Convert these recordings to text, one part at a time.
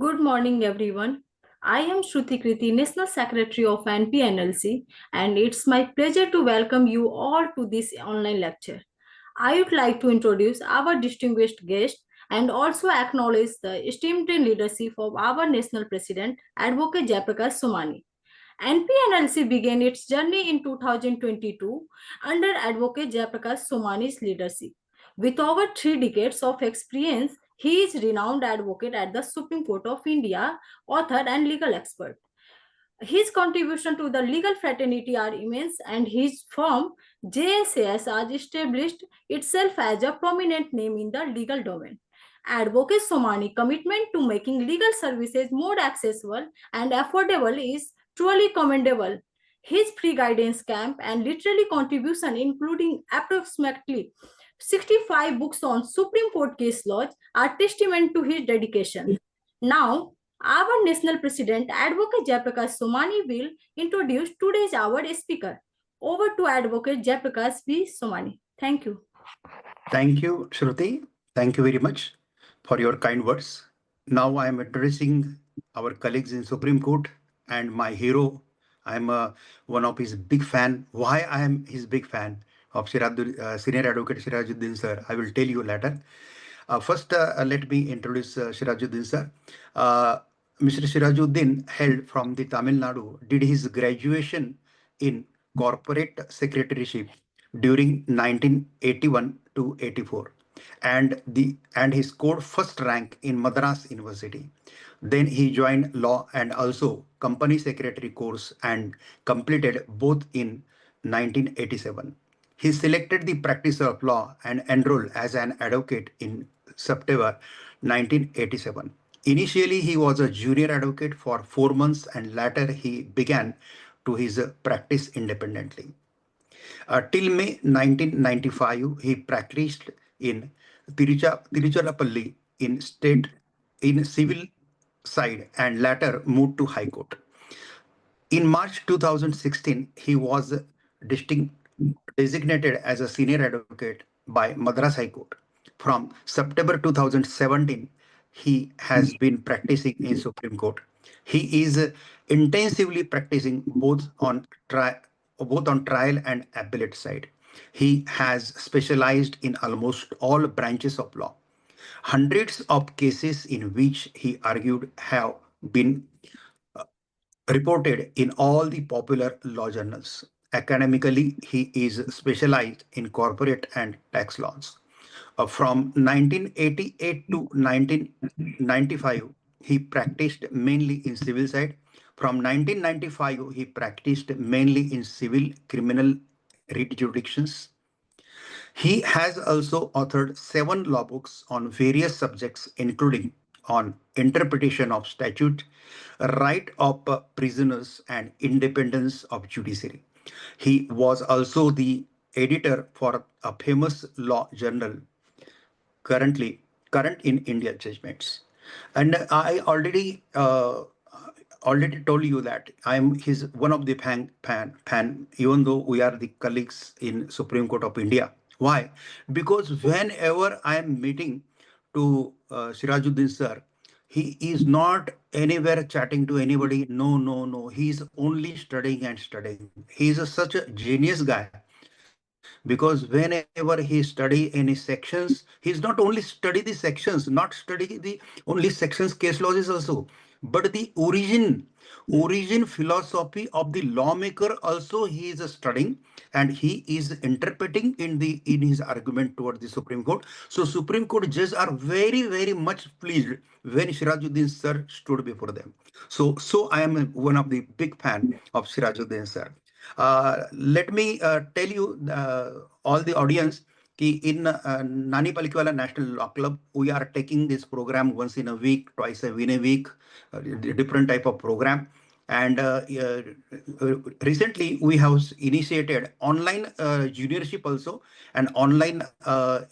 Good morning, everyone. I am Shruti Kriti, National Secretary of NPNLC, and it's my pleasure to welcome you all to this online lecture. I would like to introduce our distinguished guest and also acknowledge the esteemed leadership of our National President, Advocate Jayaprakash Somani. NPNLC began its journey in 2022 under Advocate Jayaprakash Somani's leadership. With over 3 decades of experience, he is renowned advocate at the Supreme Court of India, author and legal expert. His contribution to the legal fraternity are immense, and his firm JSAS has established itself as a prominent name in the legal domain. Advocate Somani's commitment to making legal services more accessible and affordable is truly commendable. His free guidance camp and literary contribution, including approximately 65 books on Supreme Court case laws, are testament to his dedication. Now, our National President, Advocate Jayaprakash Somani, will introduce today's our speaker. Over to Advocate Jayaprakash V. Somani. Thank you. Thank you, Shruti. Thank you very much for your kind words. Now I am addressing our colleagues in Supreme Court and my hero. I am one of his big fan. Why I am his big fan of Senior Advocate Sirajudeen sir, I will tell you later. First, let me introduce Sirajudeen sir. Mr. Sirajudeen hailed from the Tamil Nadu, did his graduation in Corporate Secretaryship during 1981 to 84, and he scored first rank in Madras University. Then he joined law and also company secretary course and completed both in 1987. He selected the practice of law and enrolled as an advocate in September 1987. Initially, he was a junior advocate for 4 months and later he began to his practice independently. Till May 1995, he practiced in Trichirapalli in civil side and later moved to High Court. In March 2016, he was designated as a senior advocate by Madras High Court. From September 2017, he has been practicing in Supreme Court. He is intensively practicing both on trial and appellate side. He has specialized in almost all branches of law. Hundreds of cases in which he argued have been reported in all the popular law journals. Academically, he is specialized in corporate and tax laws. From 1988 to 1995, he practiced mainly in civil side. From 1995, he practiced mainly in civil criminal writ jurisdictions. He has also authored 7 law books on various subjects, including on interpretation of statute, right of prisoners, and independence of judiciary. He was also the editor for a famous law journal, Current in India Judgments. And I already told you that I am his one of the fan, even though we are the colleagues in Supreme Court of India. Why? Because whenever I am meeting to Sirajudeen sir, he is not anywhere chatting to anybody. No. He is only studying and studying. He is such a genius guy. Because whenever he study any sections, he's not only study the sections, not study the only sections case laws also, but the origin philosophy of the lawmaker also he is studying, and he is interpreting in his argument toward the Supreme Court. So Supreme Court judges are very much pleased when Sirajudeen sir stood before them. So I am one of the big fan of Sirajudeen sir. Let me tell you, all the audience, in Nani Palkhivala National Law Club, we are taking this program once in a week, twice a week, different type of program. And recently we have initiated online juniorship also and online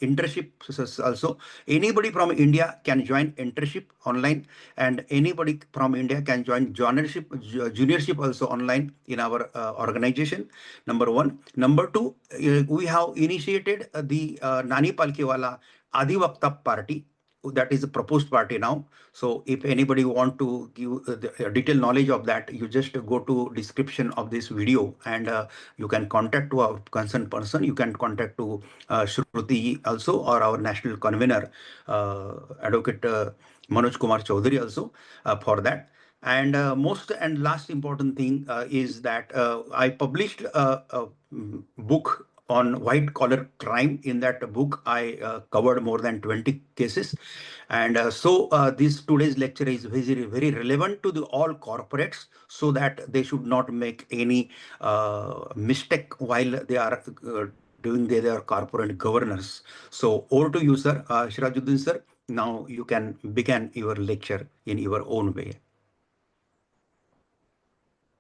internship also. Anybody from India can join internship online, and anybody from India can join juniorship also online in our organization. Number 1. Number 2, we have initiated the Nani Palkhivala Adivakta Party. that is a proposed party now. So if anybody want to give the detailed knowledge of that, you just go to description of this video, and you can contact to our concerned person. You can contact to Shruti also, or our national convener, Advocate Manoj Kumar Chaudhary also, for that. And most and last important thing is that I published a book on white collar crime. In that book, I covered more than 20 cases. And this today's lecture is very relevant to all corporates, so that they should not make any mistake while they are doing their corporate governance. So over to you, sir. Sirajuddin, sir. Now you can begin your lecture in your own way.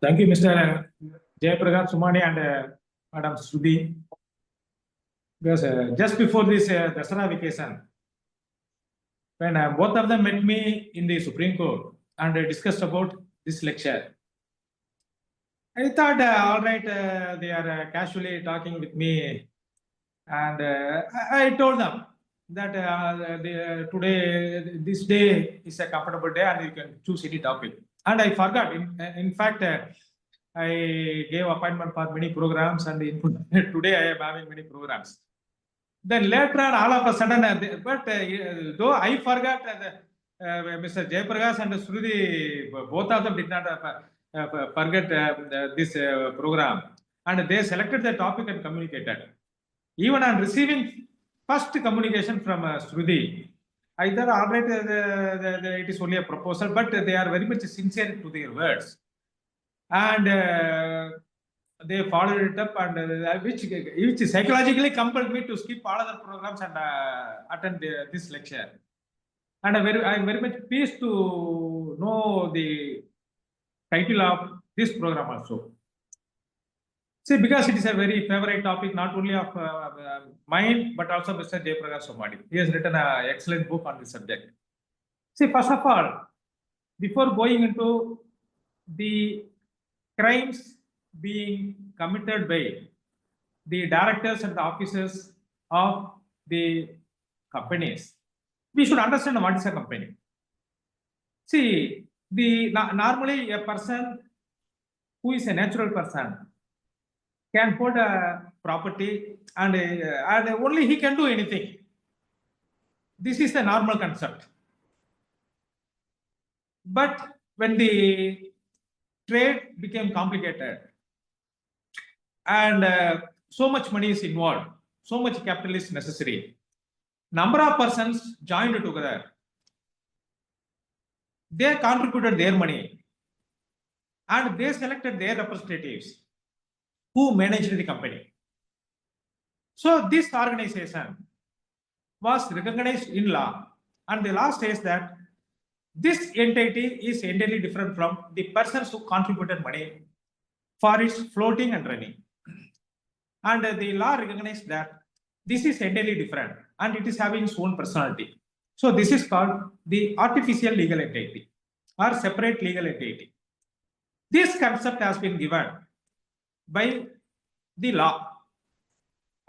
Thank you, Mr. Jayaprakash Sumani and Madam Shruti. Because just before this Dasara vacation, when both of them met me in the Supreme Court and discussed about this lecture, I thought, all right, they are casually talking with me, and I told them that today, this day is a comfortable day, and you can choose any topic. And I forgot. In fact, I gave appointment for many programs, and today I am having many programs. Then later on, all of a sudden, though I forgot, Mr. Jayaprakash and Shruti, both of them did not forget this program, and they selected the topic and communicated. Even on receiving first communication from Shruti, I thought, all right, it is only a proposal, but they are very much sincere to their words. And they followed it up, and which psychologically compelled me to skip all other programs and attend this lecture. And I'm very much pleased to know the title of this program also. See, because it is a very favorite topic, not only of mine, but also Mr. Jayaprakash Somani. He has written an excellent book on this subject. See, first of all, before going into the crimes being committed by the directors and the officers of the companies, we should understand what is a company. See, normally a person who is a natural person can hold a property, and only he can do anything. This is the normal concept. But when the trade became complicated and so much money is involved, so much capital is necessary, number of persons joined together, they contributed their money and they selected their representatives who managed the company. So this organization was recognized in law, and the law says that this entity is entirely different from the persons who contributed money for its floating and running. And the law recognized that this is entirely different and it is having its own personality. So this is called the artificial legal entity or separate legal entity. This concept has been given by the law,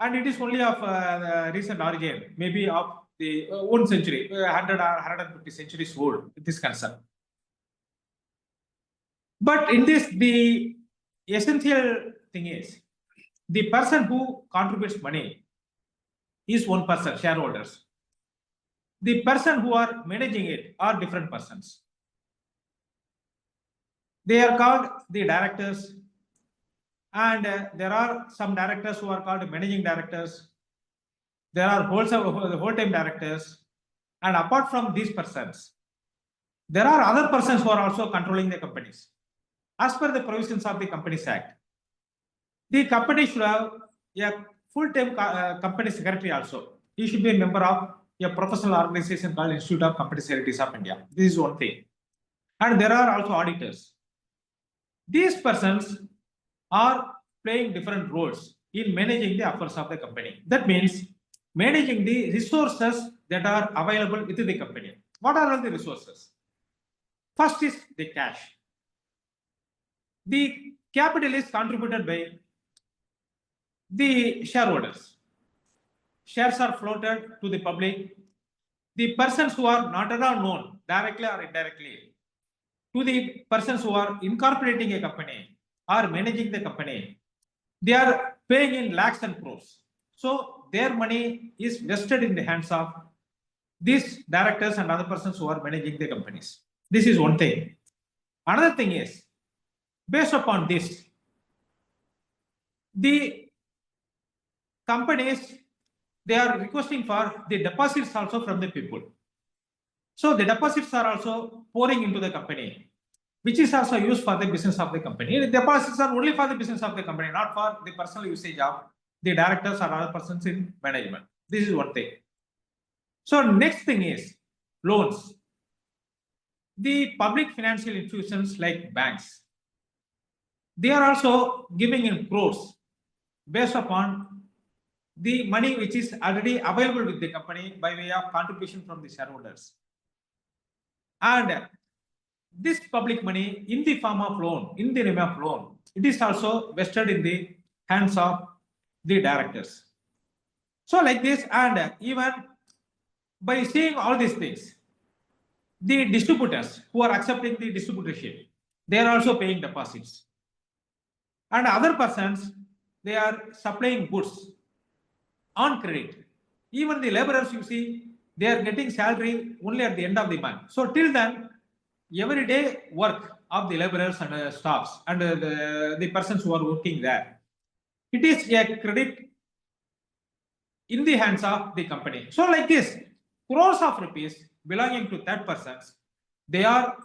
and it is only of recent origin, maybe of the 1 century, 100 or 150 centuries old, this concept. But in this, the essential thing is, the person who contributes money is one person, shareholders. The person who are managing it are different persons. They are called the directors, and there are some directors who are called managing directors. There are whole-time directors, and apart from these persons, there are other persons who are also controlling the companies. As per the provisions of the Companies Act, the company should have a full-time company secretary also. He should be a member of a professional organization called Institute of Company Secretaries of India. This is one thing. And there are also auditors. These persons are playing different roles in managing the affairs of the company. That means managing the resources that are available within the company. What are all the resources? First is the cash. The capital is contributed by the shareholders. Shares are floated to the public, the persons who are not at all known, directly or indirectly, to the persons who are incorporating a company or managing the company, they are paying in lakhs and crores. So their money is vested in the hands of these directors and other persons who are managing the companies. This is one thing. Another thing is, based upon this, the companies, they are requesting for the deposits also from the people. So the deposits are also pouring into the company, which is also used for the business of the company. The deposits are only for the business of the company, not for the personal usage of the directors or other persons in management. This is one thing. So next thing is loans. The public financial institutions like banks, they are also giving in crores based upon the money which is already available with the company by way of contribution from the shareholders. And this public money in the form of loan, in the name of loan, it is also vested in the hands of the directors. So like this, and even by seeing all these things, the distributors who are accepting the distributorship, they are also paying deposits. And other persons, they are supplying goods on credit. Even the laborers, you see, they are getting salary only at the end of the month. So till then, everyday work of the laborers and staffs and the persons who are working there, it is a credit in the hands of the company. So like this, crores of rupees belonging to third persons, they are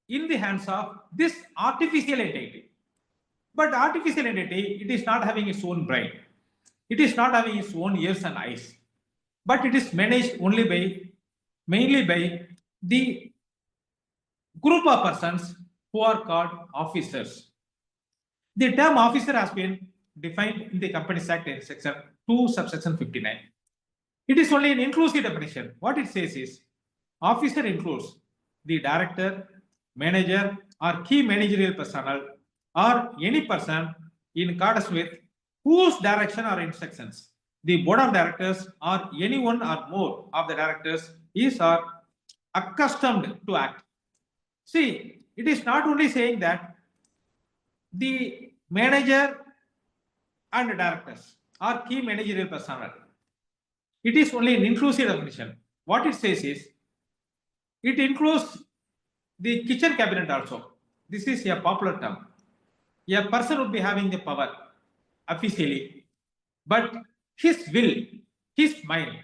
in the hands of this artificial entity. But artificial entity, it is not having its own brain. It is not having its own ears and eyes. But it is managed only by, mainly by the group of persons who are called officers. The term officer has been defined in the Companies Act in section 2, subsection 59. It is only an inclusive definition. What it says is, officer includes the director, manager, or key managerial personnel, or any person in accordance with whose direction or instructions the board of directors or any one or more of the directors is or accustomed to act. See, it is not only saying that the manager and directors are key managerial personnel. It is only an inclusive definition. What it says is, it includes the kitchen cabinet also. This is a popular term. A person would be having the power officially, but his will, his mind,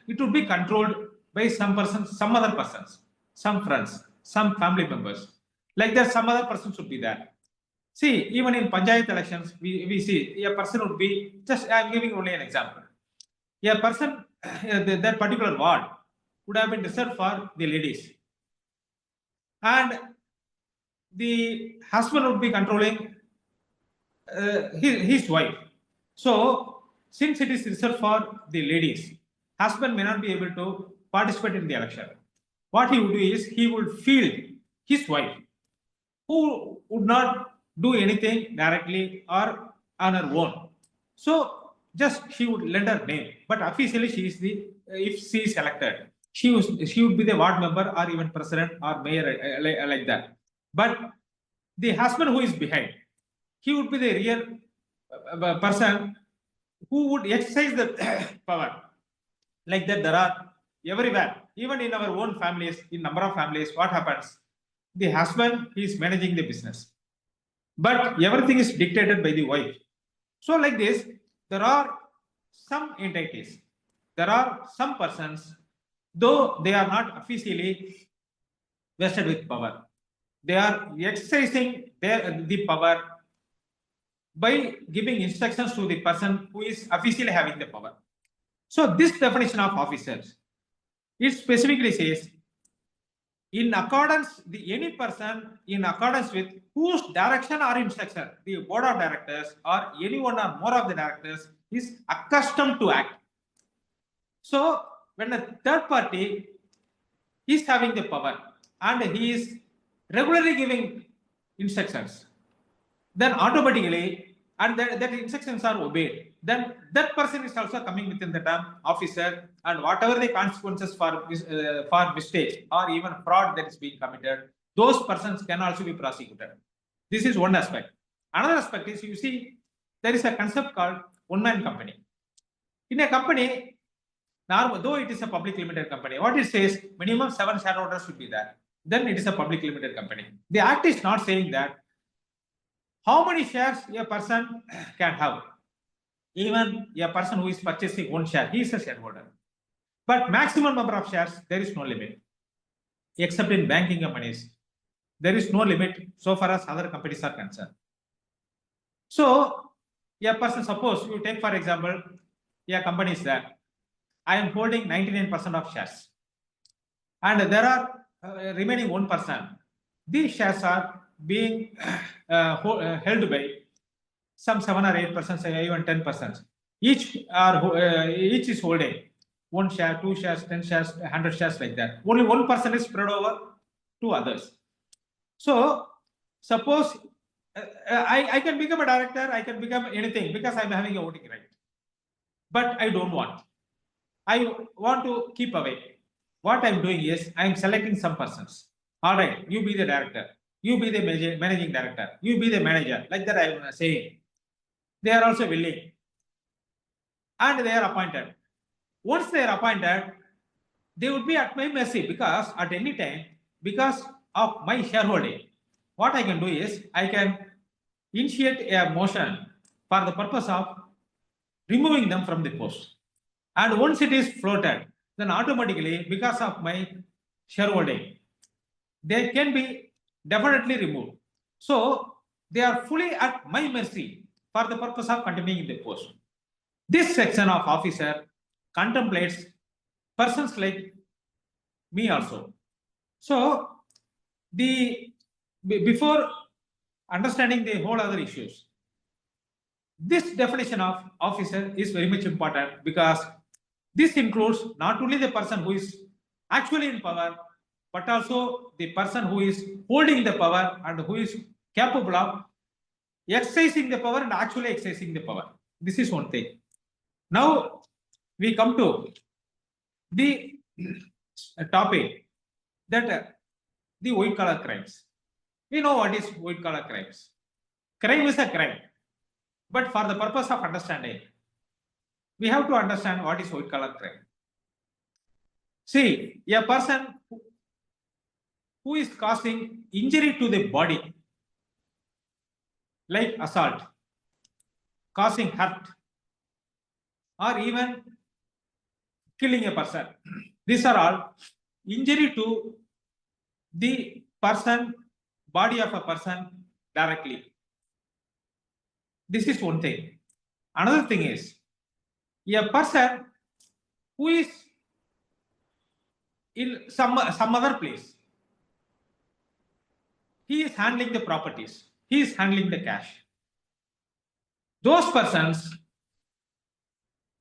it would be controlled by some persons, some other persons, some friends, some family members. Like that, some other persons would be there. See, even in Panchayat elections, we see a person would be, just I am giving only an example. A person, that particular ward would have been reserved for the ladies. And the husband would be controlling his wife. So, since it is reserved for the ladies, husband may not be able to participate in the election. What he would do is, he would field his wife, who would not do anything directly or on her own. So, just she would lend her name, but officially she is the, if she is elected, she would be the ward member or even president or mayor like that. But the husband who is behind, he would be the real person who would exercise the power. Like that, there are everywhere, even in our own families, in number of families, what happens? The husband is managing the business, but everything is dictated by the wife. So like this, there are some entities, there are some persons, though they are not officially vested with power, they are exercising the power by giving instructions to the person who is officially having the power. So this definition of officers, it specifically says, in accordance, any person in accordance with whose direction or instruction the board of directors or any one or more of the directors is accustomed to act. So when a third party is having the power and he is regularly giving instructions, then automatically and that instructions are obeyed, then that person is also coming within the term officer, and whatever the consequences for mistake or even fraud that is being committed, those persons can also be prosecuted. This is one aspect. Another aspect is, you see, there is a concept called one-man company. In a company, though it is a public limited company, what it says, minimum 7 shareholders should be there. Then it is a public limited company. The act is not saying that how many shares a person can have. Even a person who is purchasing one share, he is a shareholder. But maximum number of shares, there is no limit. Except in banking companies, there is no limit so far as other companies are concerned. So, a person, suppose you take for example, a company is there. I am holding 99% of shares, and there are remaining 1%. These shares are being held by some 7 or 8%, even 10%. Each is holding 1 share, 2 shares, 10 shares, 100 shares, like that. Only 1% is spread over to others. So, suppose I can become a director, I can become anything because I'm having a voting right. But I don't want. I want to keep away. What I'm doing is I'm selecting some persons. All right, you be the director, you be the managing director, you be the manager. Like that I'm saying. They are also willing. And they are appointed. Once they are appointed, they would be at my mercy, because at any time, because of my shareholding, what I can do is I can initiate a motion for the purpose of removing them from the post. And once it is floated, then automatically, because of my shareholding, they can be definitely removed. So they are fully at my mercy for the purpose of continuing in the post. This section of officer contemplates persons like me also. So before understanding the whole other issues, this definition of officer is very much important, because this includes not only the person who is actually in power, but also the person who is holding the power and who is capable of exercising the power and actually exercising the power. This is one thing. Now we come to the topic that the white collar crimes. We know what is white collar crimes. Crime is a crime. But for the purpose of understanding, we have to understand what is white collar crime. See, a person who is causing injury to the body, like assault, causing hurt, or even killing a person. These are all injury to the person, body of a person directly. This is one thing. Another thing is, a person who is in some other place, he is handling the properties, he is handling the cash. Those persons,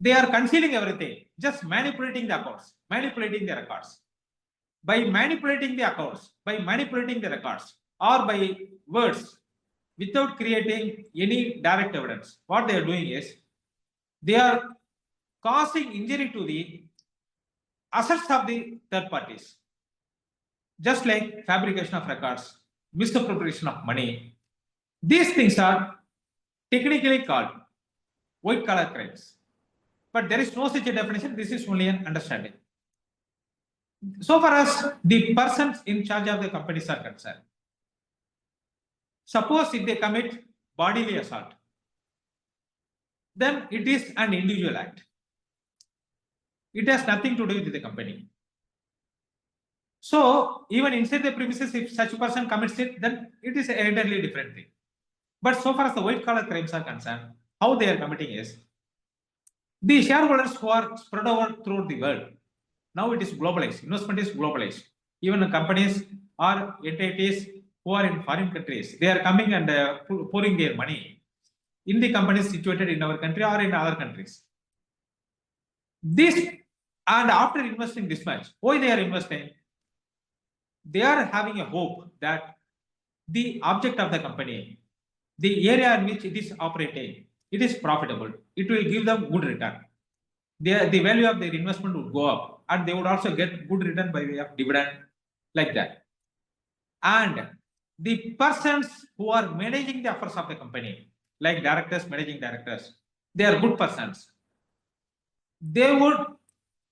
they are concealing everything, just manipulating the accounts, manipulating the records. By manipulating the accounts, by manipulating the records, or by words, without creating any direct evidence, what they are doing is they are causing injury to the assets of the third parties. Just like fabrication of records, misappropriation of money. These things are technically called white collar crimes. But there is no such a definition. This is only an understanding. So far as the persons in charge of the companies are concerned, suppose if they commit bodily assault, then it is an individual act. It has nothing to do with the company. So even inside the premises, if such a person commits it, then it is an entirely different thing. But so far as the white collar crimes are concerned, how they are committing is, the shareholders who are spread over throughout the world, now it is globalized, investment is globalized. Even the companies or entities who are in foreign countries, they are coming and pouring their money in the companies situated in our country or in other countries. This, and after investing this much, why they are investing? They are having a hope that the object of the company the area in which it is operating, it is profitable. It will give them good return. The value of their investment would go up, and they would also get good return by way of dividend, like that. And the persons who are managing the affairs of the company, like directors, managing directors, they are good persons. They would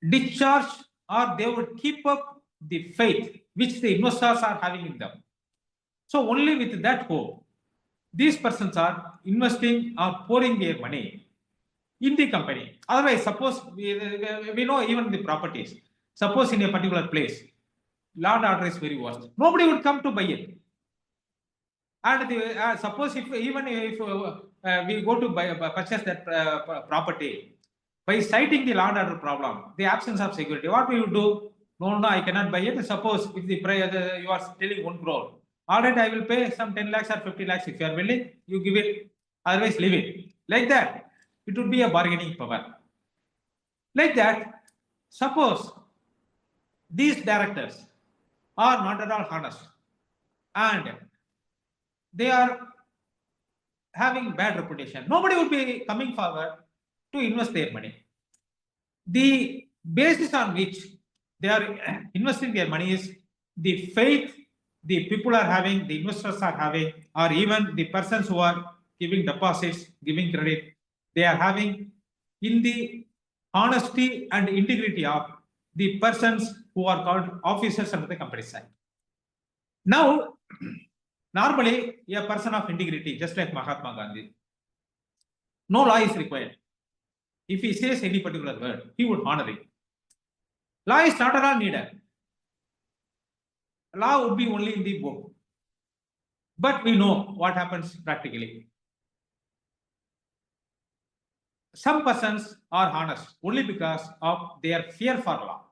discharge, or they would keep up the faith which the investors are having in them. So only with that hope, these persons are investing or pouring their money in the company. Otherwise, suppose we know even the properties. Suppose in a particular place, law and order is very worst. Nobody would come to buy it. And suppose if we go to purchase that property, by citing the law and order problem, the absence of security, what we would do? No, I cannot buy it. Suppose if the price you are telling 1 crore, all right, I will pay some 10 lakhs or 50 lakhs. If you are willing, you give it. Otherwise, leave it. Like that, it would be a bargaining power. Like that, suppose these directors are not at all honest, and they are having bad reputation, nobody would be coming forward to invest their money. The basis on which they are investing their money is the faith the people are having, the investors are having, or even the persons who are giving deposits, giving credit, they are having in the honesty and integrity of the persons who are called officers under the company side. Now, normally, a person of integrity, just like Mahatma Gandhi, no law is required. If he says any particular word, he would honor it. Law is not at all needed. Law would be only in the book. But we know what happens practically. Some persons are honest only because of their fear for law.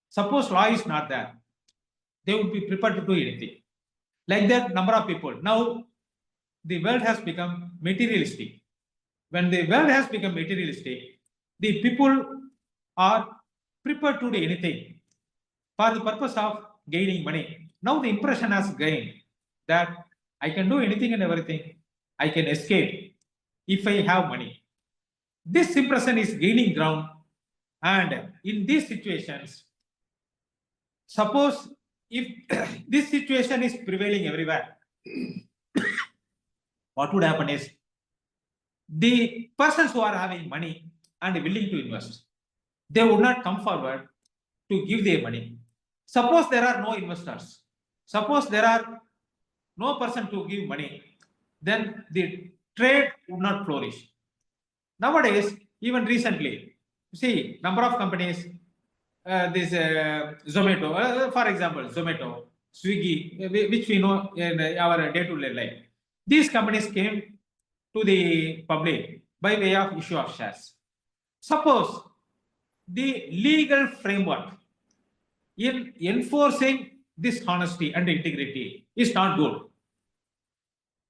Suppose law is not there, they would be prepared to do anything. Like that, number of people. Now, the world has become materialistic. When the world has become materialistic, the people are prepared to do anything for the purpose of gaining money. Now the impression has gained that I can do anything and everything. I can escape if I have money. This impression is gaining ground, and in these situations, suppose if this situation is prevailing everywhere, what would happen is the persons who are having money and willing to invest, they would not come forward to give their money. Suppose there are no investors, suppose there are no person to give money, then the trade would not flourish. Nowadays, even recently, see, number of companies, this Zomato, for example, Zomato, Swiggy, which we know in our day-to-day life. These companies came to the public by way of issue of shares. Suppose the legal framework in enforcing this honesty and integrity is not good,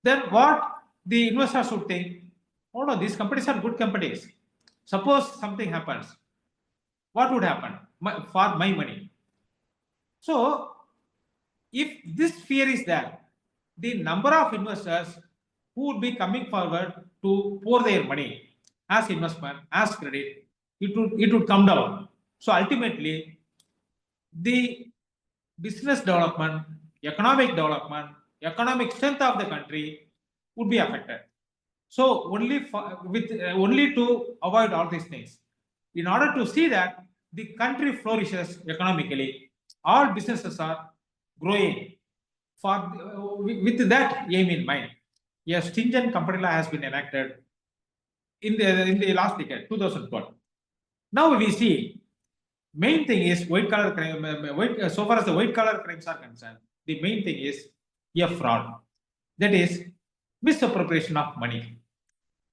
then what the investors would think, oh no, these companies are good companies. Suppose something happens, what would happen for my money? So, if this fear is there, the number of investors who would be coming forward to pour their money as investment, as credit, it would come down. So ultimately, the business development, economic strength of the country would be affected. So only to avoid all these things, in order to see that the country flourishes economically, all businesses are growing. With that aim in mind, a stringent company law has been enacted in the last decade, 2012. Now we see, main thing is white collar crime. So far as the white collar crimes are concerned, the main thing is a fraud, that is misappropriation of money.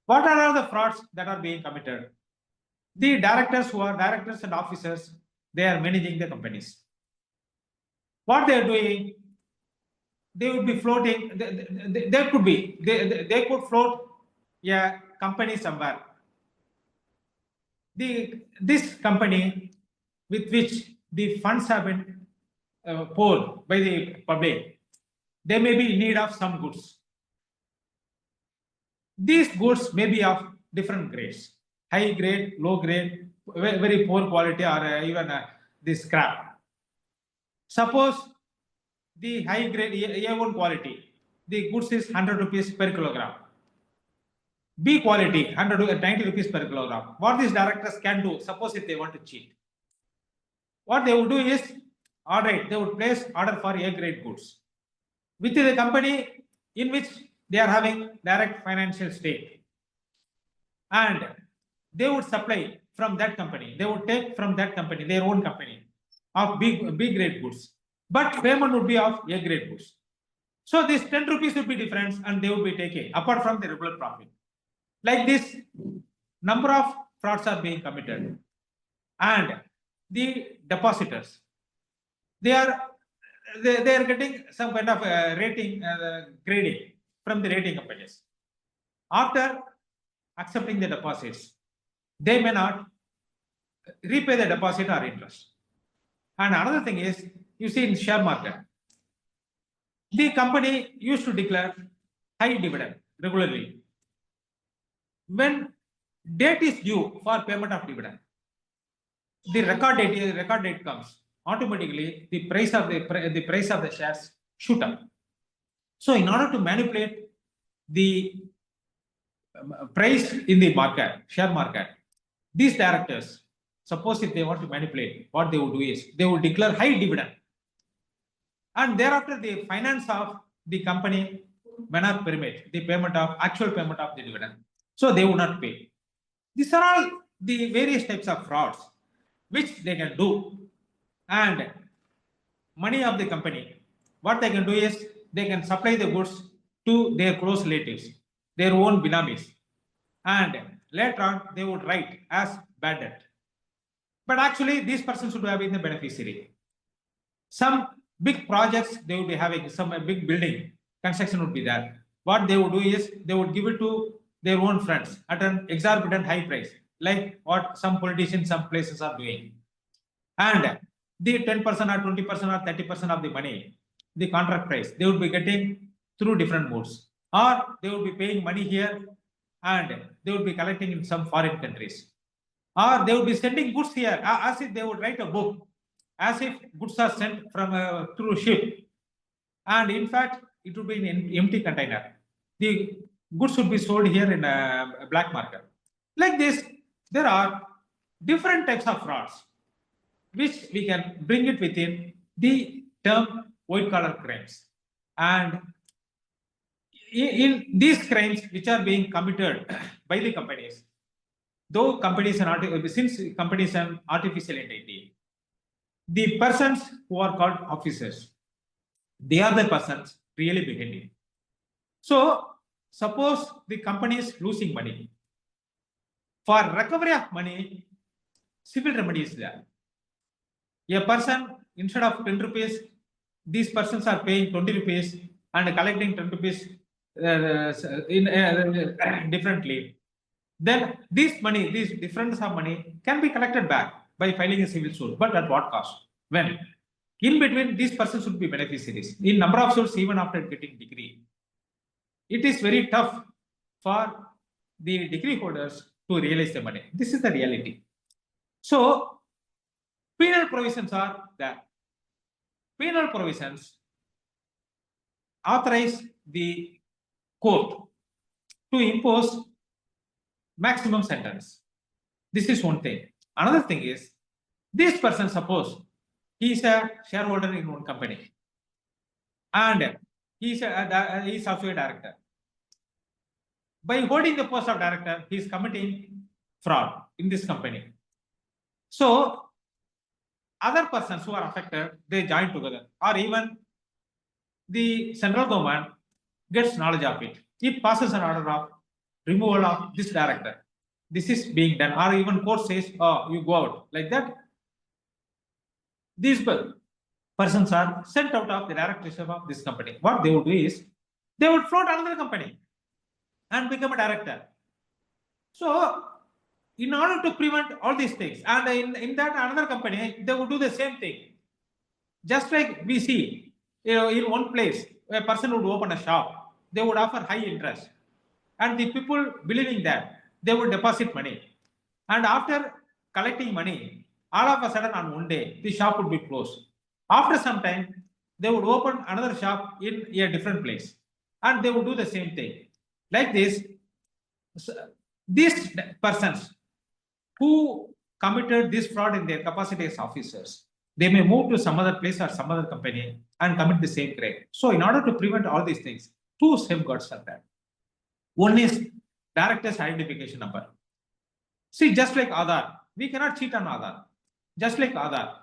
What are all the frauds that are being committed? The directors who are directors and officers, they are managing the companies. What they are doing, they would be floating. They could float a company somewhere. This company with which the funds have been poured by the public, they may be in need of some goods. These goods may be of different grades, high grade, low grade, very poor quality, or even this scrap. Suppose the high grade A1 quality, the goods is 100 rupees per kilogram. B quality, 190 rupees per kilogram. What these directors can do, suppose if they want to cheat, what they would do is, all right, they would place order for A grade goods with the company in which they are having direct financial stake, and they would supply from that company. They would take from that company, their own company, of B grade goods, but payment would be of A grade goods. So this 10 rupees would be difference, and they would be taking apart from the regular profit. Like this, number of frauds are being committed, and the depositors, they are getting some kind of rating grading from the rating companies. After accepting the deposits, they may not repay the deposit or interest. And another thing is, you see in share market, the company used to declare high dividend regularly. When date is due for payment of dividend, the record date comes, automatically the price of the shares shoot up. So in order to manipulate the price in the market, share market, these directors, suppose if they want to manipulate, what they would do is they would declare high dividend, and thereafter the finance of the company may not permit the actual payment of the dividend. So they would not pay. These are all the various types of frauds which they can do. And money of the company, what they can do is they can supply the goods to their close relatives, their own binamis, and later on they would write as bad debt. But actually these persons would have been the beneficiary. Some big projects they would be having, some big building construction would be there. What they would do is they would give it to their own friends at an exorbitant high price, like what some politicians, some places are doing. And the 10% or 20% or 30% of the money, the contract price, they would be getting through different modes, or they would be paying money here and they would be collecting in some foreign countries, or they would be sending goods here as if they would write a book, as if goods are sent from through ship, and in fact it would be in an empty container. The goods would be sold here in a black market. Like this, there are different types of frauds which we can bring it within the term white collar crimes. And in these crimes which are being committed by the companies, though companies are since companies are artificial entity, the persons who are called officers, they are the persons really behind it. So suppose the company is losing money. For recovery of money, civil remedy is there. A person, instead of 10 rupees, these persons are paying 20 rupees and collecting 10 rupees differently. Then this money, this difference of money can be collected back by filing a civil suit. But at what cost? When? In between, these persons should be beneficiaries. In number of suits, even after getting degree, it is very tough for the degree holders to realize the money. This is the reality. So penal provisions are there. Penal provisions authorize the court to impose maximum sentence. This is one thing. Another thing is, this person, suppose he is a shareholder in one company and he is also a director. By holding the post of director, he is committing fraud in this company. So other persons who are affected, they join together, or even the central government gets knowledge of it. It passes an order of removal of this director. This is being done, or even court says, oh, you go out, like that. These persons are sent out of the directorship of this company. What they would do is, they would float another company and become a director. So in order to prevent all these things, and in that another company, they would do the same thing. Just like we see, in one place, a person would open a shop, they would offer high interest. and the people believing that they would deposit money. And after collecting money, all of a sudden on one day, the shop would be closed. After some time, they would open another shop in a different place and they would do the same thing. Like this, these persons who committed this fraud in their capacity as officers, they may move to some other place or some other company and commit the same crime. So in order to prevent all these things, two safeguards are there. One is director's identification number. See, just like Aadhaar, we cannot cheat on Aadhaar. Just like Aadhaar,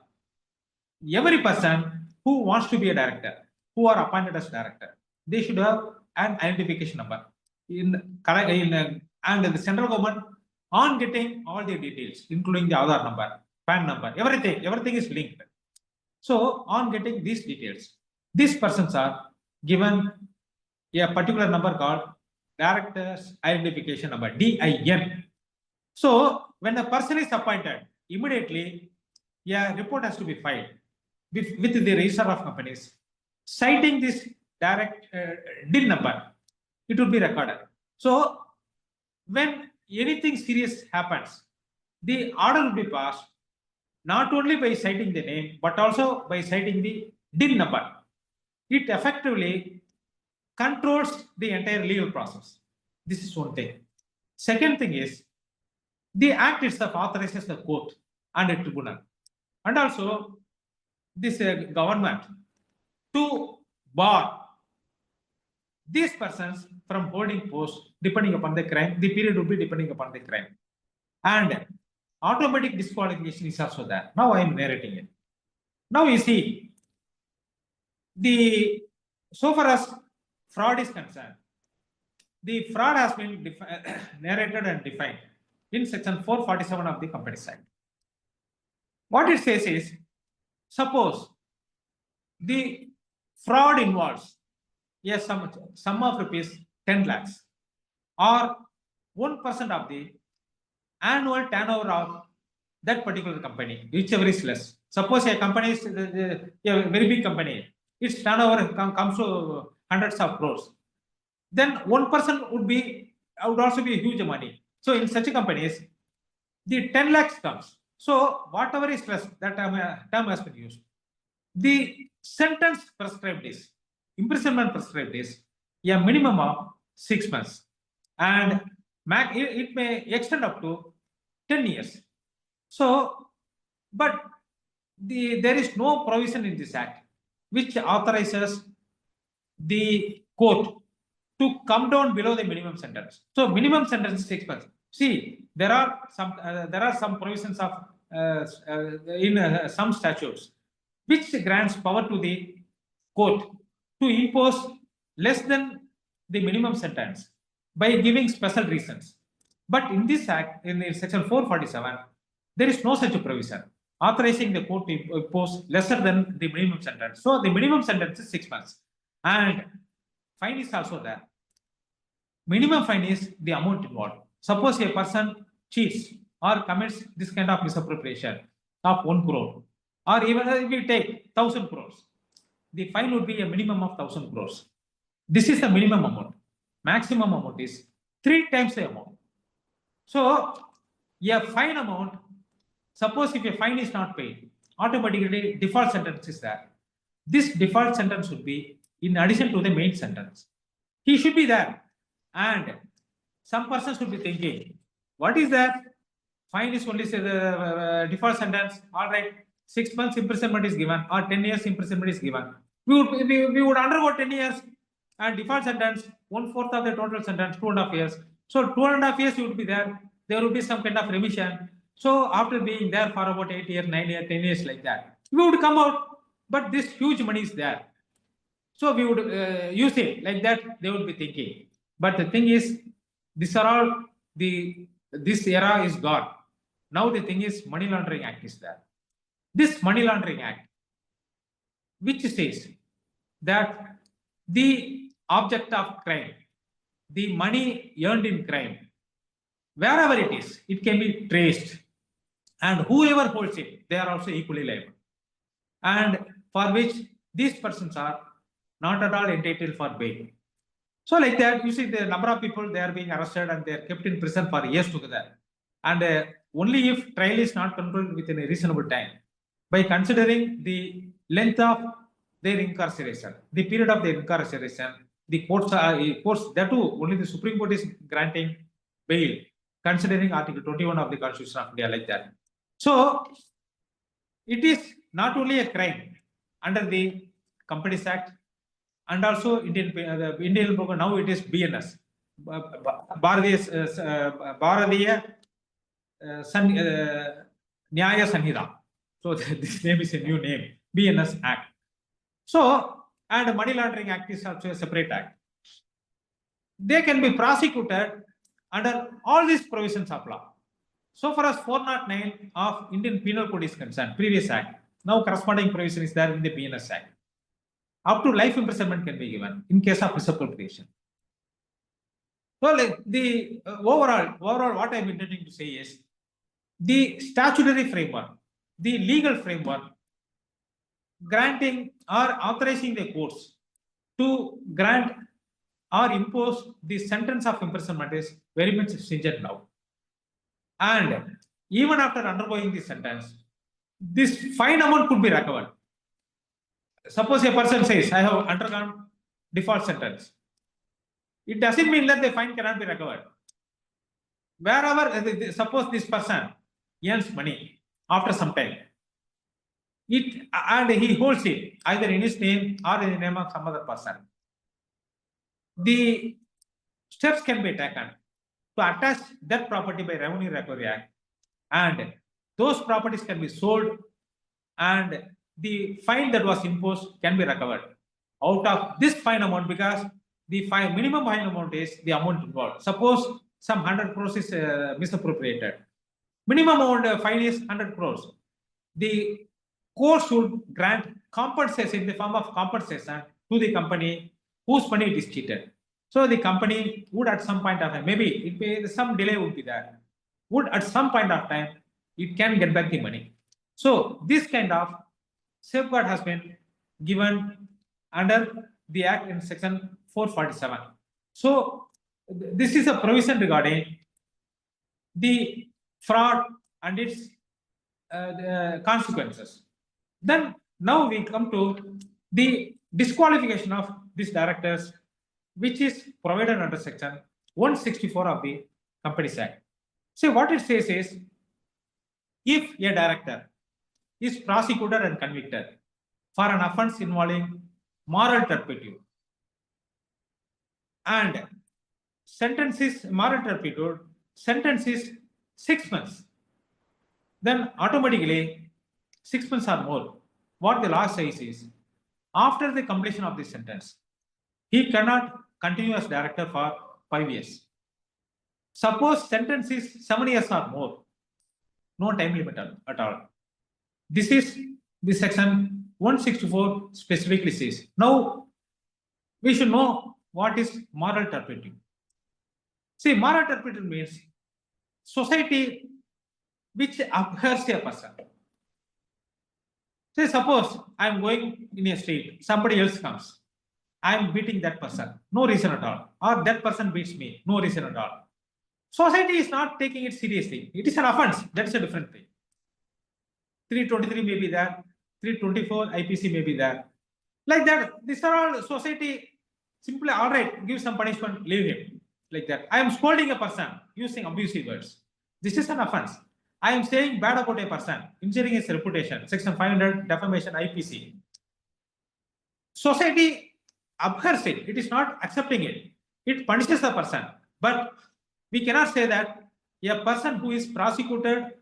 every person who wants to be a director, who are appointed as director, they should have an identification number. And the central government, on getting all the details, including the Aadhaar number, PAN number, everything is linked. So on getting these details, these persons are given a particular number called Director's Identification Number, DIN. So when a person is appointed, immediately a report has to be filed with the register of companies citing this direct DIN number. It will be recorded. So when anything serious happens, the order will be passed not only by citing the name but also by citing the DIN number. It effectively controls the entire legal process. This is one thing. Second thing is, the act itself authorizes the court and a tribunal, and also this government to bar these persons from holding post depending upon the crime. The period will be depending upon the crime, and automatic disqualification is also there. Now I am narrating it. Now you see, so far as fraud is concerned, the fraud has been narrated and defined in section 447 of the Companies Act. What it says is, suppose the fraud involves a sum of rupees 10 lakhs or 1% of the annual turnover of that particular company, whichever is less. Suppose a company is a very big company, its turnover comes to hundreds of crores. Then 1% would also be a huge money. So in such companies, the 10 lakhs comes. So whatever is less, that term has been used. The sentence prescribed is, imprisonment prescribed is a minimum of 6 months, and it may extend up to 10 years. So, but there is no provision in this act which authorizes the court to come down below the minimum sentence. So minimum sentence is 6 months. See, there are some provisions of in some statutes which grants power to the court to impose less than the minimum sentence by giving special reasons. But in this act, in section 447, there is no such a provision authorizing the court to impose lesser than the minimum sentence. So the minimum sentence is 6 months, and fine is also there. Minimum fine is the amount involved. Suppose a person cheats or commits this kind of misappropriation of 1 crore, or even if we take 1,000 crores, the fine would be a minimum of 1,000 crores. This is the minimum amount. Maximum amount is 3 times the amount. So a fine amount, suppose if a fine is not paid, automatically default sentence is there. This default sentence would be in addition to the main sentence. He should be there, and some persons should be thinking, what is that? Fine is only the default sentence. All right, 6 months imprisonment is given or 10 years imprisonment is given. We would undergo 10 years and default sentence 1/4 of the total sentence, 2.5 years. So 2.5 years you would be there. There will be some kind of remission. So after being there for about 8 years, 9 years, 10 years like that, we would come out, but this huge money is there. So we would use it like that, they would be thinking. But the thing is, these are all this era is gone. Now the thing is, Money Laundering Act is there. This Money Laundering Act, which says that the object of crime, the money earned in crime, wherever it is, it can be traced, and whoever holds it, they are also equally liable, and for which these persons are not at all entitled for bail. So like that, you see the number of people, they are being arrested and they are kept in prison for years together. And only if trial is not concluded within a reasonable time, by considering the length of their incarceration, the period of their incarceration, the courts, that too, only the Supreme Court is granting bail, considering Article 21 of the Constitution of India, like that. So it is not only a crime under the Companies Act and also Indian program, now it is BNS, Bharatiya Nyaya Sanhita. So this name is a new name, BNS Act. So, and Money Laundering Act is also a separate act. They can be prosecuted under all these provisions of law. So far as 409 of Indian Penal Code is concerned, previous act, now corresponding provision is there in the BNS Act. Up to life imprisonment can be given in case of misappropriation. Well, the overall, what I'm intending to say is the statutory framework, the legal framework, granting or authorizing the courts to grant or impose the sentence of imprisonment is very much stringent now. And even after undergoing the sentence, this fine amount could be recovered. Suppose a person says, I have undergone default sentence. It doesn't mean that the fine cannot be recovered. Wherever, suppose this person earns money after some time, and he holds it either in his name or in the name of some other person, the steps can be taken to attach that property by Revenue Recovery Act, and those properties can be sold, and the fine that was imposed can be recovered out of this fine amount, because the minimum fine amount is the amount involved. Suppose some 100 crores is misappropriated. Minimum amount fine is 100 crores. The court should grant compensation in the form of compensation to the company whose money it is cheated. So the company would at some point of time, maybe some delay would be there, would at some point of time, it can get back the money. So this kind of safeguard has been given under the Act in section 447. So this is a provision regarding the fraud and its consequences. Then now we come to the disqualification of these directors, which is provided under section 164 of the Companies Act. So what it says is, if a director is prosecuted and convicted for an offence involving moral turpitude, and sentence is moral turpitude, sentence is 6 months, then automatically 6 months or more, what the law says is, after the completion of the sentence, he cannot continue as director for 5 years. Suppose sentence is 7 years or more, no time limit at all. This is the section 164 specifically says. Now, we should know what is moral turpitude. See, moral turpitude means society which abhors a person. Say, suppose I am going in a street, somebody else comes, I am beating that person, no reason at all, or that person beats me, no reason at all. Society is not taking it seriously. It is an offense. That's a different thing. 323 may be there, 324 IPC may be there. Like that, these are all society simply, all right, give some punishment, leave him. Like that. I am scolding a person using abusive words. This is an offense. I am saying bad about a person, injuring his reputation, section 500, defamation, IPC. Society abhors it. It is not accepting it. It punishes the person. But we cannot say that a person who is prosecuted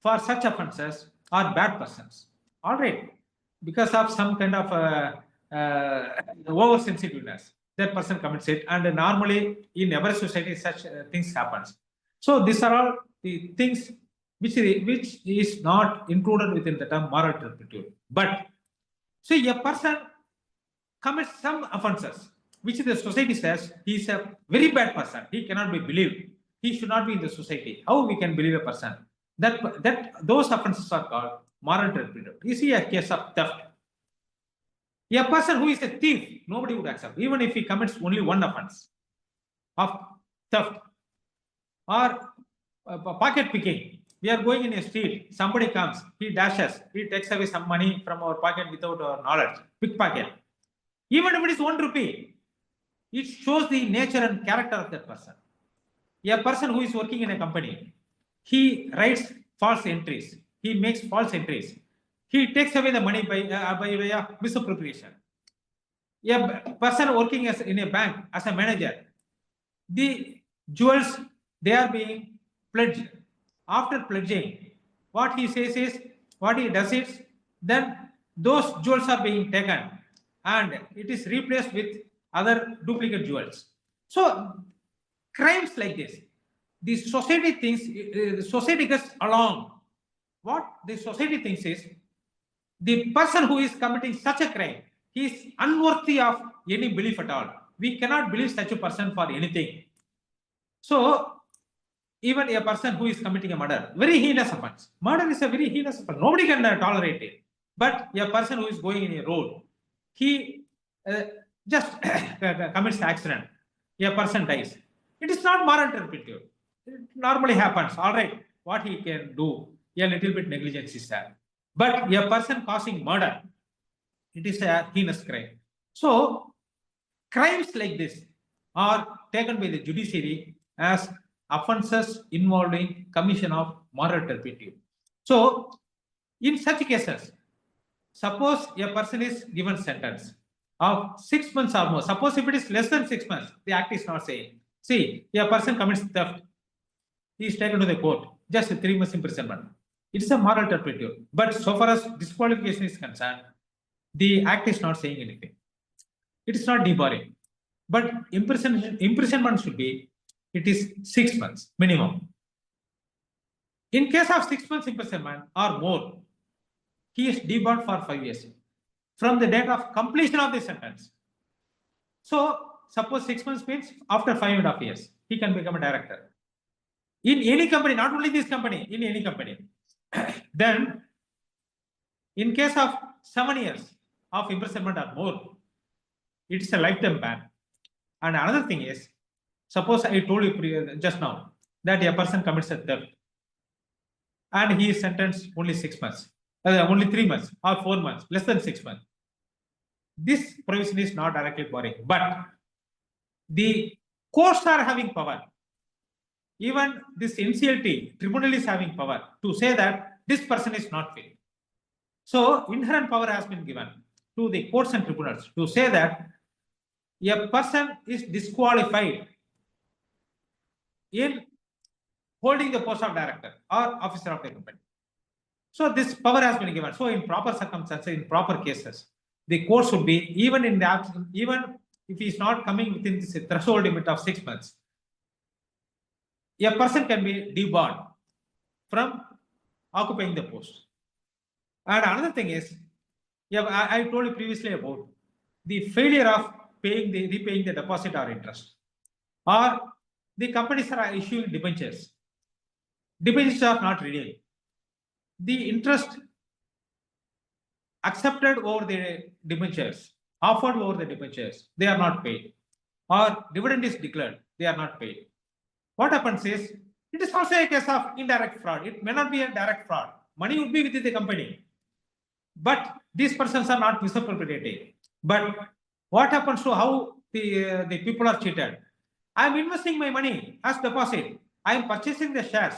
for such offences are bad persons. All right, because of some kind of oversensitiveness, that person commits it, and normally in every society such things happens. So these are all the things which is not included within the term moral turpitude. But see, a person commits some offences which the society says he is a very bad person, he cannot be believed, he should not be in the society. How we can believe a person? That those offences are called moral turpitude. You see a case of theft. A person who is a thief, nobody would accept, even if he commits only one offence. of theft or pocket picking. We are going in a street, somebody comes, he dashes, he takes away some money from our pocket without our knowledge, pickpocket. Even if it is 1 rupee, it shows the nature and character of that person. A person who is working in a company, he writes false entries, he makes false entries, he takes away the money by way of misappropriation. A person working as in a bank as a manager, the jewels, they are being pledged. After pledging, what he says is, what he does is, then those jewels are being taken and it is replaced with other duplicate jewels. So crimes like this, the society thinks, the society gets along. What the society thinks is, the person who is committing such a crime, he is unworthy of any belief at all. We cannot believe such a person for anything. So even a person who is committing a murder, very heinous offense. Murder is a very heinous offense. Nobody can tolerate it. But a person who is going in a road, he just commits accident. A person dies. It is not moral turpitude. It normally happens. All right, what he can do, a little bit negligence is there. But a person causing murder, it is a heinous crime. So crimes like this are taken by the judiciary as offences involving commission of moral turpitude. So in such cases, suppose a person is given sentence of 6 months or more. Suppose if it is less than 6 months, the act is not saying. See, a person commits theft, he is taken to the court, just 3 months imprisonment. It is a moral turpitude. But so far as disqualification is concerned, the act is not saying anything. It is not debarring. But imprisonment should be, it is 6 months minimum. In case of 6 months imprisonment or more, he is debarred for 5 years from the date of completion of the sentence. So suppose 6 months means after 5.5 years, he can become a director. In any company, not only this company, in any company. Then in case of 7 years of imprisonment or more, it's a lifetime ban. And another thing is, suppose I told you just now that a person commits a theft and he is sentenced only 6 months, only 3 months or 4 months, less than 6 months. This provision is not directly barring, but the courts are having power. Even this NCLT tribunal is having power to say that this person is not fit. So inherent power has been given to the courts and tribunals to say that a person is disqualified in holding the post of director or officer of the company. So this power has been given. So in proper circumstances, in proper cases, the court should be, even in the absence, even if he is not coming within this threshold limit of 6 months, a person can be debarred from occupying the post. And another thing is, I told you previously about the failure of repaying the deposit or interest, or the companies are issuing debentures. Debentures are not renewed. The interest accepted over the debentures, offered over the debentures, they are not paid, or dividend is declared, they are not paid. What happens is, it is also a case of indirect fraud. It may not be a direct fraud. Money would be within the company, but these persons are not misappropriating. But what happens to how the people are cheated? I am investing my money as deposit. I am purchasing the shares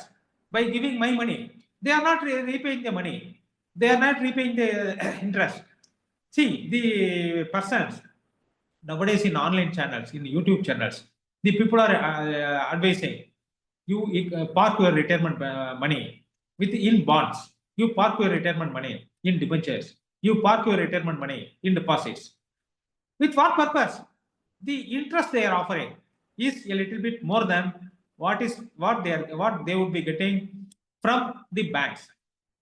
by giving my money. They are not repaying the money. They are not repaying the interest. See, the persons nowadays in online channels, in YouTube channels, the people are advising you park your retirement money in bonds. You park your retirement money in debentures. You park your retirement money in deposits. With what purpose? The interest they are offering is a little bit more than what they would be getting from the banks.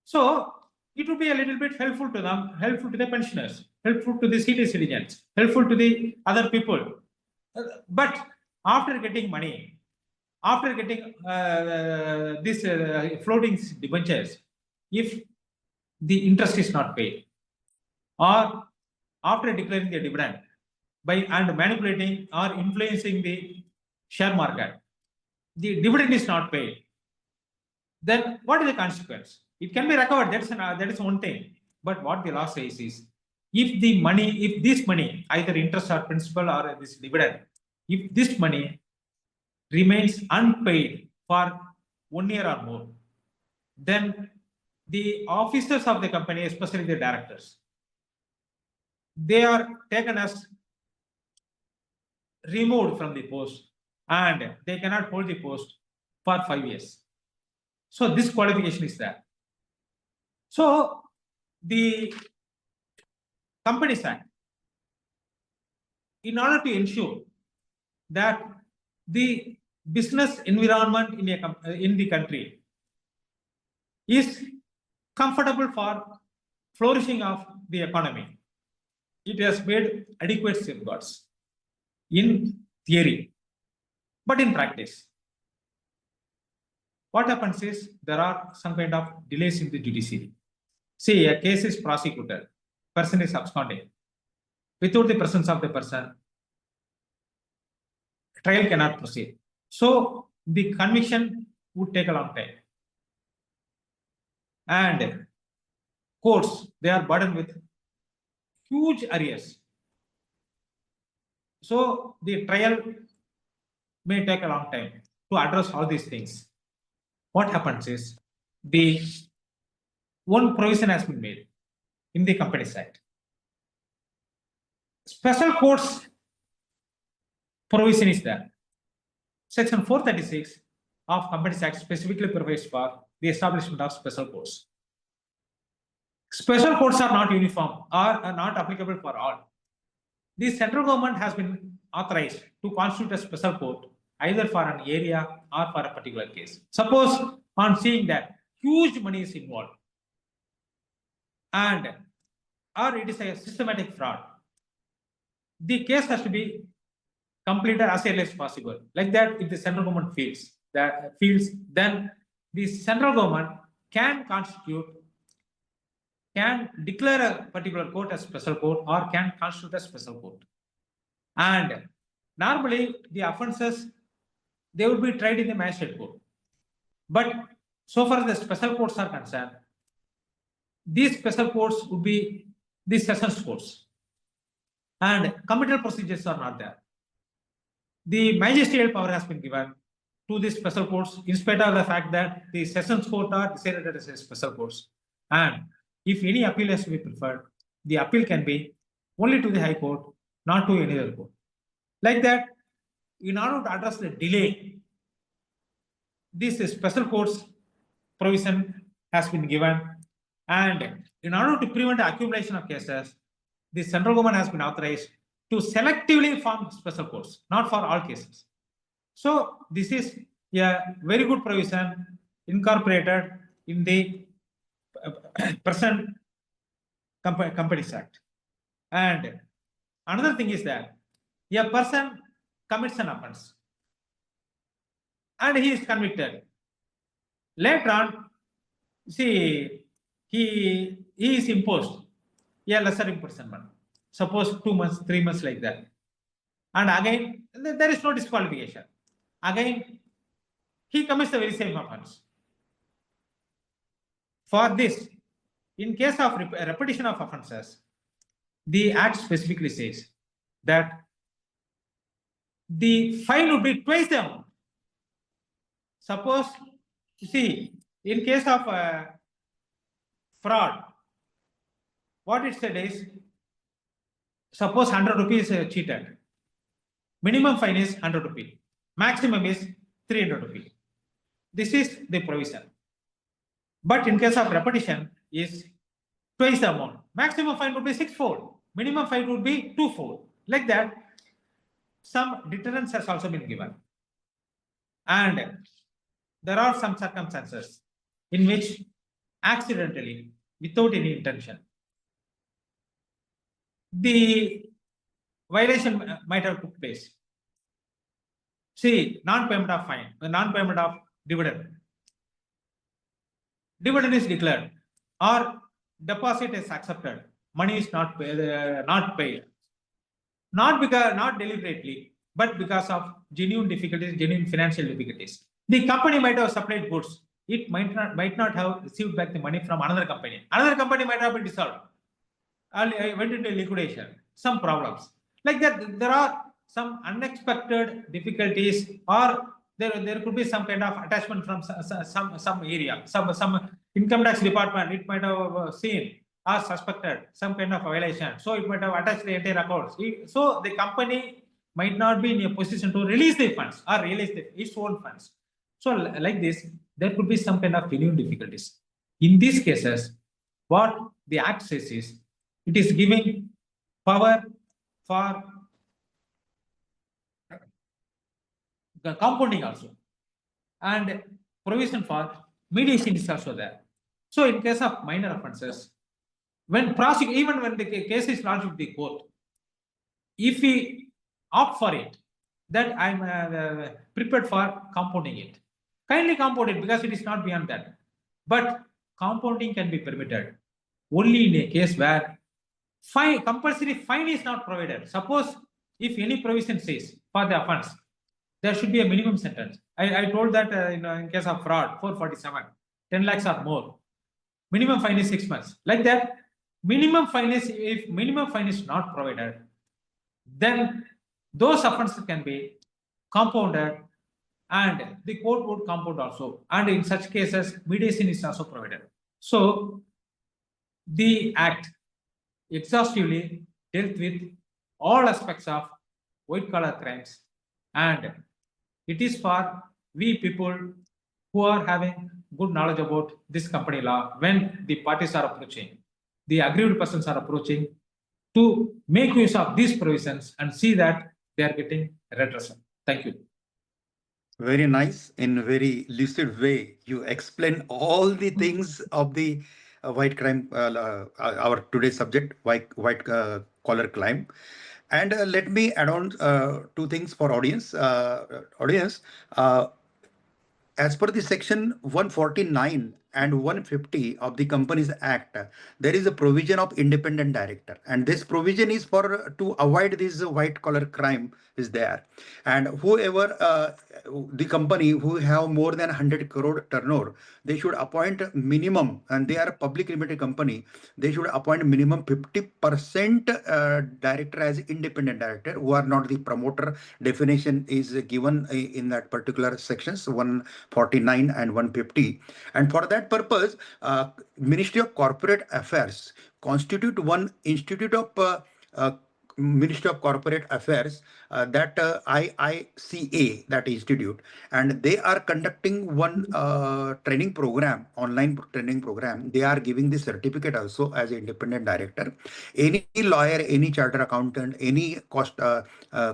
So it would be a little bit helpful to them, helpful to the pensioners, helpful to the senior citizens, helpful to the other people. But after getting money, after getting this floating debentures, if the interest is not paid, or after declaring the dividend and manipulating or influencing the share market, the dividend is not paid, then what is the consequence? It can be recovered, that is one thing. But what the law says is, if this money, either interest or principal or this dividend, if this money remains unpaid for 1 year or more, then the officers of the company, especially the directors, they are taken as removed from the post and they cannot hold the post for 5 years. So this qualification is there. So the Companies Act, in order to ensure that the business environment in the country is comfortable for flourishing of the economy, it has made adequate safeguards in theory, but in practice, what happens is there are some kind of delays in the judiciary. See, a case is prosecuted, person is absconding. Without the presence of the person, trial cannot proceed. So the conviction would take a long time. And courts, they are burdened with huge arrears. So the trial may take a long time to address all these things. What happens is, the one provision has been made in the Companies Act. Special courts provision is there. Section 436 of Companies Act specifically provides for the establishment of special courts. Special courts are not uniform or are not applicable for all. The central government has been authorized to constitute a special court either for an area or for a particular case. Suppose on seeing that huge money is involved and or it is a systematic fraud, the case has to be completed as early as possible. Like that, if the central government feels, then the central government can declare a particular court as special court or can constitute a special court. And normally the offences, they would be tried in the magistrate court. But so far as the special courts are concerned, these special courts would be the sessions courts. And committal procedures are not there. The magisterial power has been given to the special courts in spite of the fact that the sessions court are decided as a special courts. And if any appeal has to be preferred, the appeal can be only to the High Court, not to any other court. Like that, in order to address the delay, this special courts provision has been given, and in order to prevent the accumulation of cases, the central government has been authorized to selectively form special courts, not for all cases. So this is a very good provision incorporated in the present Companies Act. And another thing is that a person commits an offense and he is convicted. Later on, see, he is imposed a lesser imprisonment, suppose 2 months, 3 months, like that. And again, there is no disqualification. Again, he commits the very same offense. For this, in case of repetition of offences, the Act specifically says that the fine would be twice the amount. Suppose, you see, in case of fraud, what it said is, suppose 100 rupees cheated, minimum fine is 100 rupees, maximum is 300 rupees. This is the provision. But in case of repetition is twice the amount. Maximum fine would be 6-fold, minimum fine would be 2-fold. Like that, some deterrence has also been given. And there are some circumstances in which accidentally, without any intention, the violation might have took place. See, non-payment of fine, non-payment of dividend. Dividend is declared or deposit is accepted. Money is not paid, not deliberately. but because of genuine difficulties, genuine financial difficulties. The company might have supplied goods. It might not have received back the money from another company. Another company might have been dissolved. I went into liquidation. Some problems like that. There are some unexpected difficulties, or there could be some kind of attachment from some area, some income tax department. It might have seen or suspected some kind of violation, so it might have attached the entire accounts. So the company might not be in a position to release the funds or release its own funds. So like this, there could be some kind of genuine difficulties. In these cases, what the Act says is, it is giving power for the compounding also, and provision for mediation is also there. So in case of minor offences, when even when the case is lodged with the court, if we opt for it, that I'm prepared for compounding it, kindly compound it because it is not beyond that. But compounding can be permitted only in a case where compulsory fine is not provided. Suppose if any provision says for the offence, there should be a minimum sentence. I told that in case of fraud, 447, 10 lakhs or more. Minimum fine is 6 months. Like that, minimum fine is, if minimum fine is not provided, then those offences can be compounded, and the court would compound also. And in such cases, mediation is also provided. So the Act exhaustively dealt with all aspects of white collar crimes, and it is for we people who are having good knowledge about this company law, when the parties are approaching, the aggrieved persons are approaching, to make use of these provisions and see that they are getting redressal. Thank you. Very nice. In a very lucid way, you explain all the things of the white crime, our today's subject, white collar crime. And let me add on 2 things for audience. As per the section 149 and 150 of the Companies Act, there is a provision of independent director, and this provision is for to avoid this white collar crime is there. And whoever the company who have more than 100 crore turnover, they should appoint minimum, and they are a public limited company, they should appoint minimum 50% director as independent director, who are not the promoter. Definition is given in that particular sections 149 and 150. And for that purpose, Ministry of Corporate Affairs constitute one institute of Ministry of Corporate Affairs, that IICA, that institute, and they are conducting one training program, online training program. They are giving the certificate also as independent director. Any lawyer, any chartered accountant, any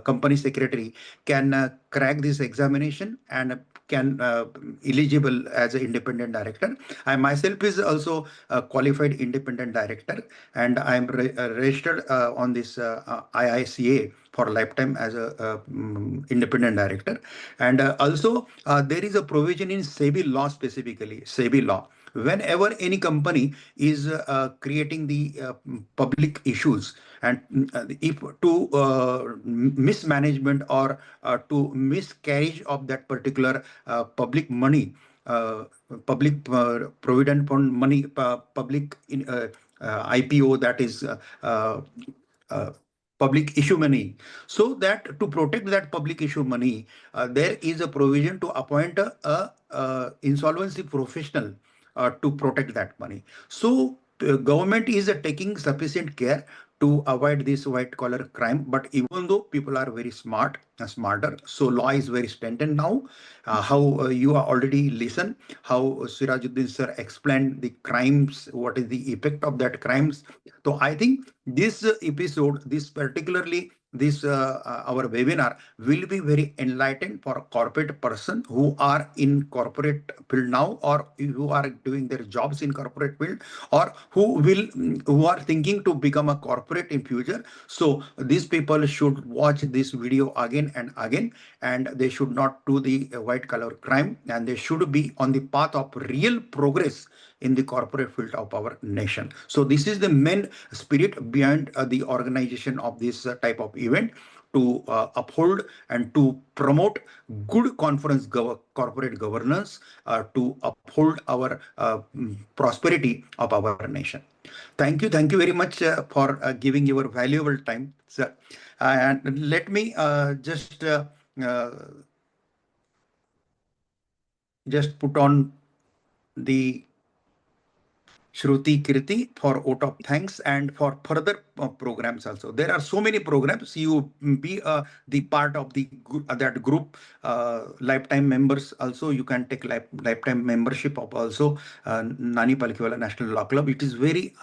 company secretary can crack this examination and can eligible as an independent director. I myself is also a qualified independent director, and I am registered on this IICA for lifetime as a independent director. And also there is a provision in SEBI law, specifically SEBI law. Whenever any company is creating the public issues, and if to mismanagement or to miscarriage of that particular public money, public provident fund money, public IPO, that is public issue money. So that to protect that public issue money, there is a provision to appoint a insolvency professional to protect that money. So government is taking sufficient care to avoid this white collar crime. But even though people are very smarter, so law is very strengthened now. How you are already listened, how Sirajudeen sir explained the crimes, what is the effect of that crimes. So I think this episode, this particularly this our webinar will be very enlightened for a corporate person who are in corporate field now, or who are doing their jobs in corporate field, or who are thinking to become a corporate in future. So these people should watch this video again and again, and they should not do the white collar crime, and they should be on the path of real progress in the corporate field of our nation. So this is the main spirit behind the organization of this type of event, to uphold and to promote good corporate governance, to uphold our prosperity of our nation. Thank you very much for giving your valuable time, sir. And let me just put on the Shruti Kirti for vote of thanks and for further programs also. There are so many programs. You be the part of the that group, lifetime members also. You can take lifetime membership of also Nani Palkhivala National Law Club. It is very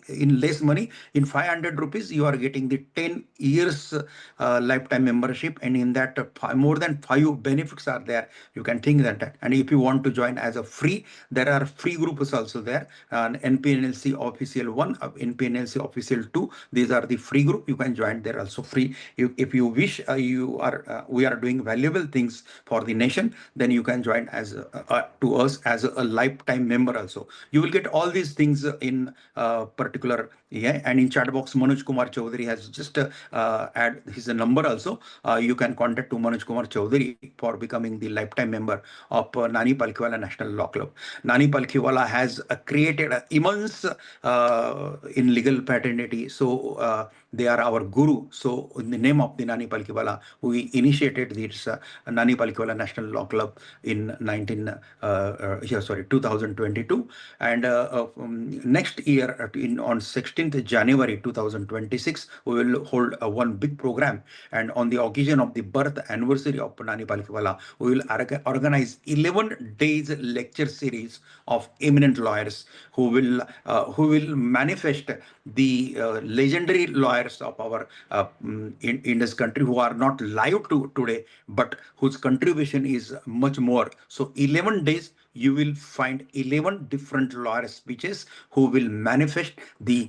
in less money. In 500 rupees, you are getting the 10 years lifetime membership, and in that more than 5 benefits are there. You can think that. And if you want to join as a free, there are free groups also there. NPNLC official 1, NPNLC official 2. These are the free group. You can join there also free. If you wish, we are doing valuable things for the nation. Then you can join as to us as a lifetime member also. You will get all these things in particular. Yeah, and in chat box, Manoj Kumar Chaudhary has just add his number also. You can contact to Manoj Kumar Chaudhary for becoming the lifetime member of Nani Palkhivala National Law Club. Nani Palkhivala has created immense in legal fraternity. So they are our guru. So in the name of the Nani Palkhivala, we initiated this Nani Palkhivala National Law Club in 2022. And next year, on 16th January 2026, we will hold one big program. And on the occasion of the birth anniversary of Nani Palkhivala, we will organize 11 days lecture series of eminent lawyers who will manifest the legendary lawyers of our in this country who are not live today, but whose contribution is much more. So 11 days you will find 11 different lawyer speeches who will manifest the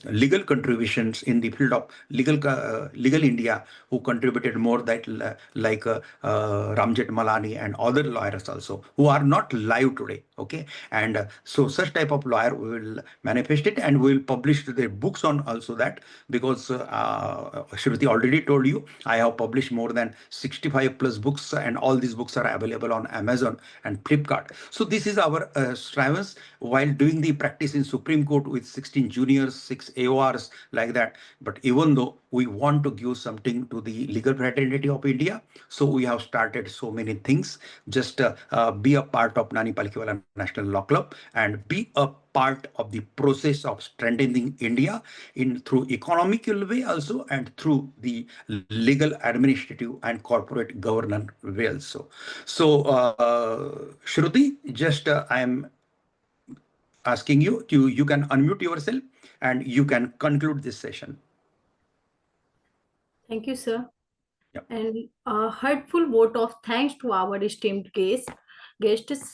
legal contributions in the field of legal India, who contributed more that like Ramjet Malani and other lawyers also who are not live today. Okay, and so such type of lawyer we will manifest it, and we will publish their books on also that, because Shruti already told you I have published more than 65 plus books, and all these books are available on Amazon and Flipkart. So this is our strivings while doing the practice in Supreme Court with 16 juniors, 6 AORs like that. But even though we want to give something to the legal fraternity of India, so we have started so many things. Just be a part of Nani Palkhivala National Law Club and be a part of the process of strengthening India through economical way also, and through the legal, administrative and corporate governance way also. So Shruti, just I am asking you can unmute yourself and you can conclude this session. Thank you, sir. Yep. And a heartful vote of thanks to our esteemed guest,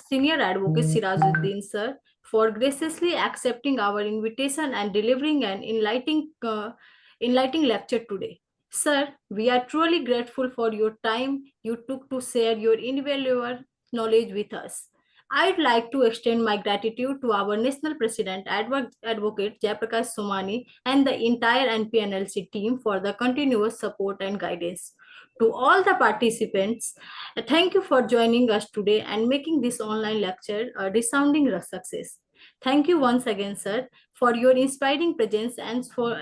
Senior Advocate Sirajudeen, sir, for graciously accepting our invitation and delivering an enlightening lecture today. Sir, we are truly grateful for your time you took to share your invaluable knowledge with us. I'd like to extend my gratitude to our National President, Advocate Jayaprakash Somani, and the entire NPNLC team for the continuous support and guidance. To all the participants, thank you for joining us today and making this online lecture a resounding success. Thank you once again, sir, for your inspiring presence and for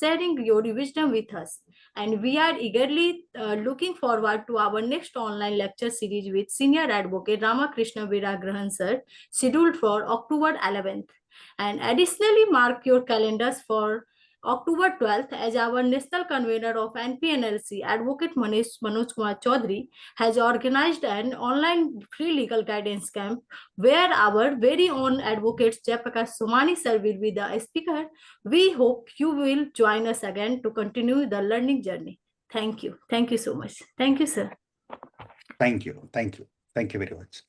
sharing your wisdom with us. And we are eagerly looking forward to our next online lecture series with Senior Advocate Ramakrishna Viragrahan, sir, scheduled for October 11th. And additionally, mark your calendars for October 12th, as our national convener of NPNLC, Advocate Manoj Kumar Chaudhary, has organized an online free legal guidance camp where our very own advocate Jayaprakash Somani sir will be the speaker. We hope you will join us again to continue the learning journey. Thank you. Thank you so much. Thank you, sir. Thank you. Thank you. Thank you very much.